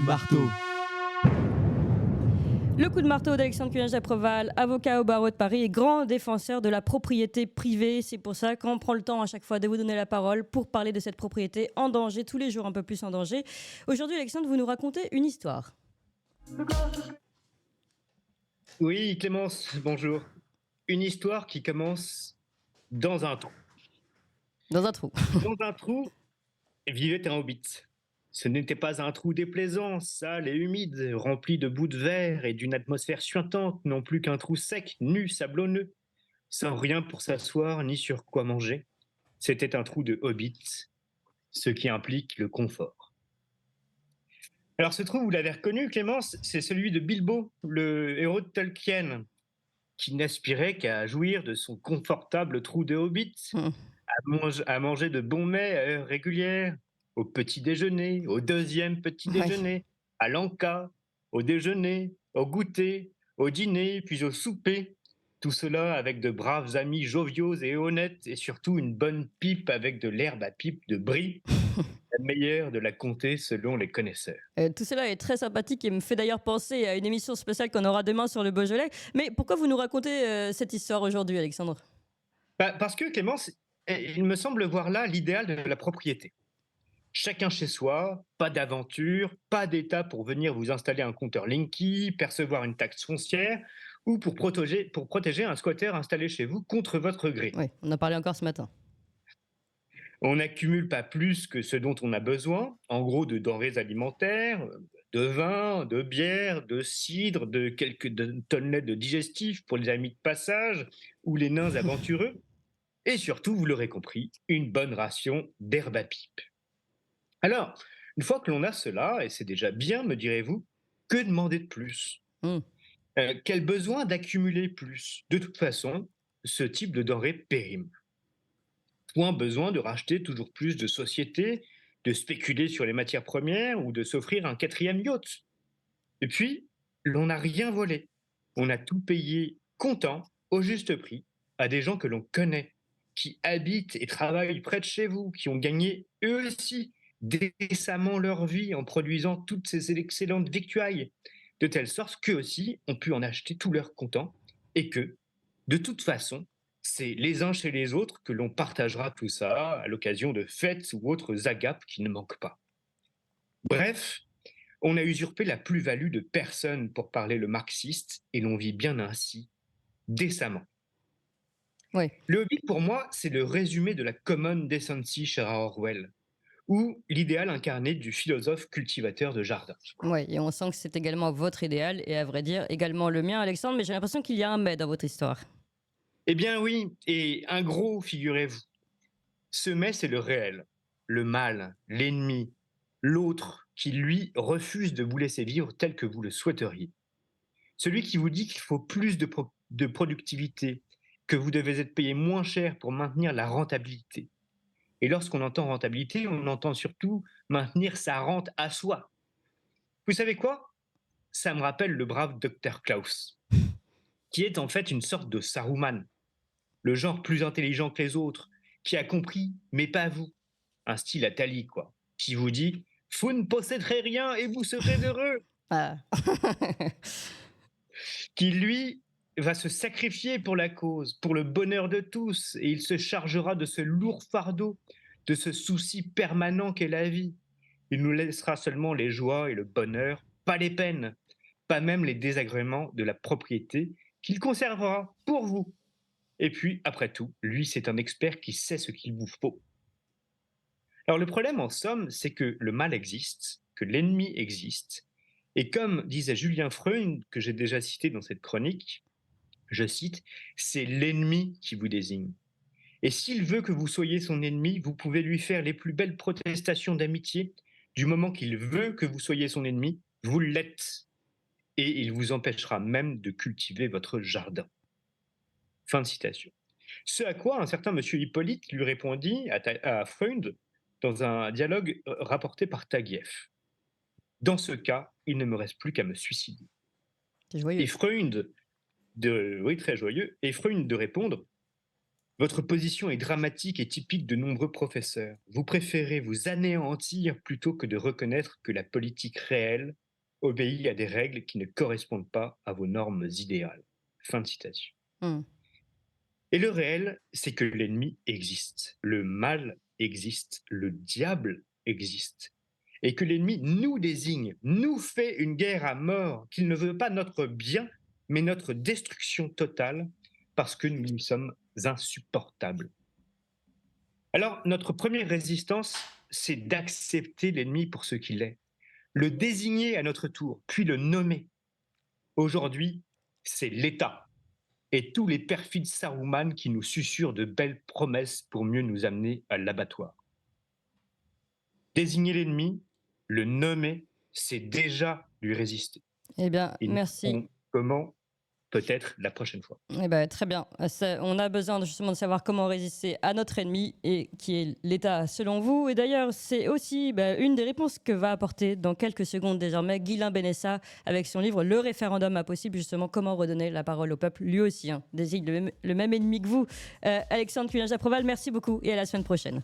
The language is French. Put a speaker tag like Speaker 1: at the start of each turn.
Speaker 1: marteau.
Speaker 2: Le coup de marteau d'Alexandre Cuvillier-Japreval, avocat au barreau de Paris et grand défenseur de la propriété privée. C'est pour ça qu'on prend le temps à chaque fois de vous donner la parole pour parler de cette propriété en danger, tous les jours un peu plus en danger. Aujourd'hui, Alexandre, vous nous racontez une histoire.
Speaker 3: Oui, Clémence, bonjour. Une histoire qui commence dans un trou.
Speaker 2: Dans un trou.
Speaker 3: Dans un trou vivait un hobbit. Ce n'était pas un trou déplaisant, sale et humide, rempli de bouts de verre et d'une atmosphère suintante, non plus qu'un trou sec, nu, sablonneux, sans rien pour s'asseoir ni sur quoi manger. C'était un trou de hobbit, ce qui implique le confort. Alors ce trou, vous l'avez reconnu, Clémence, c'est celui de Bilbo, le héros de Tolkien, qui n'aspirait qu'à jouir de son confortable trou de hobbit,
Speaker 2: Hmm.
Speaker 3: à manger de bons mets à heure régulière, au petit déjeuner, au deuxième petit
Speaker 2: Ouais.
Speaker 3: déjeuner, à l'encas, au déjeuner, au goûter, au dîner, puis au souper. Tout cela avec de braves amis joviaux et honnêtes, et surtout une bonne pipe avec de l'herbe à pipe de Brie, la meilleure de la comté selon les connaisseurs.
Speaker 2: Tout cela est très sympathique et me fait d'ailleurs penser à une émission spéciale qu'on aura demain sur le Beaujolais. Mais pourquoi vous nous racontez cette histoire aujourd'hui, Alexandre?
Speaker 3: Parce que Clémence, il me semble voir là l'idéal de la propriété. Chacun chez soi, pas d'aventure, pas d'État pour venir vous installer un compteur Linky, percevoir une taxe foncière ou pour protéger un squatter installé chez vous contre votre gré.
Speaker 2: Oui, on en parlait encore ce matin.
Speaker 3: On n'accumule pas plus que ce dont on a besoin, en gros de denrées alimentaires, de vin, de bière, de cidre, de quelques tonnettes de digestifs pour les amis de passage ou les nains aventureux, et surtout, vous l'aurez compris, une bonne ration d'herbe à pipe. Alors, une fois que l'on a cela, et c'est déjà bien, me direz-vous, que demander de plus?
Speaker 2: Hmm.
Speaker 3: Quel besoin d'accumuler plus? De toute façon, ce type de denrée périme. Point besoin de racheter toujours plus de sociétés, de spéculer sur les matières premières ou de s'offrir un quatrième yacht. Et puis, l'on n'a rien volé. On a tout payé comptant, au juste prix, à des gens que l'on connaît, qui habitent et travaillent près de chez vous, qui ont gagné eux aussi décemment leur vie en produisant toutes ces excellentes victuailles, de telle sorte qu'eux aussi ont pu en acheter tout leur comptant, et que, de toute façon, c'est les uns chez les autres que l'on partagera tout ça à l'occasion de fêtes ou autres agapes qui ne manquent pas. Bref, on a usurpé la plus-value de personne pour parler le marxiste, et l'on vit bien ainsi, décemment.
Speaker 2: Oui.
Speaker 3: Le Hobbit, pour moi, c'est le résumé de la common decency chez Orwell, ou l'idéal incarné du philosophe cultivateur de jardin.
Speaker 2: Ouais, et on sent que c'est également votre idéal et à vrai dire également le mien, Alexandre, mais j'ai l'impression qu'il y a un mais dans votre histoire.
Speaker 3: Eh bien oui, et un gros, figurez-vous. Ce mais, c'est le réel, le mal, l'ennemi, l'autre qui, lui, refuse de vous laisser vivre tel que vous le souhaiteriez. Celui qui vous dit qu'il faut plus de productivité, que vous devez être payé moins cher pour maintenir la rentabilité. Et lorsqu'on entend rentabilité, on entend surtout maintenir sa rente à soi. Vous savez quoi? Ça me rappelle le brave docteur Klaus, qui est en fait une sorte de Saruman, le genre plus intelligent que les autres, qui a compris, mais pas vous. Un style Atali, quoi. Qui vous dit, vous ne posséderez rien et vous serez heureux.
Speaker 2: Ah.
Speaker 3: Qui, lui, va se sacrifier pour la cause, pour le bonheur de tous, et il se chargera de ce lourd fardeau, de ce souci permanent qu'est la vie. Il nous laissera seulement les joies et le bonheur, pas les peines, pas même les désagréments de la propriété qu'il conservera pour vous. Et puis, après tout, lui, c'est un expert qui sait ce qu'il vous faut. Alors le problème, en somme, c'est que le mal existe, que l'ennemi existe, et comme disait Julien Freund, que j'ai déjà cité dans cette chronique, je cite, c'est l'ennemi qui vous désigne. Et s'il veut que vous soyez son ennemi, vous pouvez lui faire les plus belles protestations d'amitié. Du moment qu'il veut que vous soyez son ennemi, vous l'êtes. Et il vous empêchera même de cultiver votre jardin. Fin de citation. Ce à quoi un certain monsieur Hippolyte lui répondit à Freund dans un dialogue rapporté par Taguieff. Dans ce cas, il ne me reste plus qu'à me suicider.
Speaker 2: C'est
Speaker 3: Et
Speaker 2: joyeux.
Speaker 3: Freund, oui, très joyeux, et Freund de répondre Votre position est dramatique et typique de nombreux professeurs. Vous préférez vous anéantir plutôt que de reconnaître que la politique réelle obéit à des règles qui ne correspondent pas à vos normes idéales. Fin de citation.
Speaker 2: Hmm.
Speaker 3: Et le réel, c'est que l'ennemi existe, le mal existe, le diable existe. Et que l'ennemi nous désigne, nous fait une guerre à mort, qu'il ne veut pas notre bien, mais notre destruction totale, parce que nous lui sommes insupportables. Alors, notre première résistance, c'est d'accepter l'ennemi pour ce qu'il est, le désigner à notre tour, puis le nommer. Aujourd'hui, c'est l'État et tous les perfides Saruman qui nous susurrent de belles promesses pour mieux nous amener à l'abattoir. Désigner l'ennemi, le nommer, c'est déjà lui résister.
Speaker 2: Eh bien,
Speaker 3: Et nous
Speaker 2: merci.
Speaker 3: verrons comment, peut-être la prochaine fois.
Speaker 2: Eh ben, très bien. On a besoin justement de savoir comment résister à notre ennemi et qui est l'État selon vous. Et d'ailleurs, c'est aussi une des réponses que va apporter dans quelques secondes désormais Guilain Benessa avec son livre Le référendum impossible, justement comment redonner la parole au peuple. Lui aussi désigne le même ennemi que vous. Alexandre Cuillinge-Aproval, merci beaucoup et à la semaine prochaine.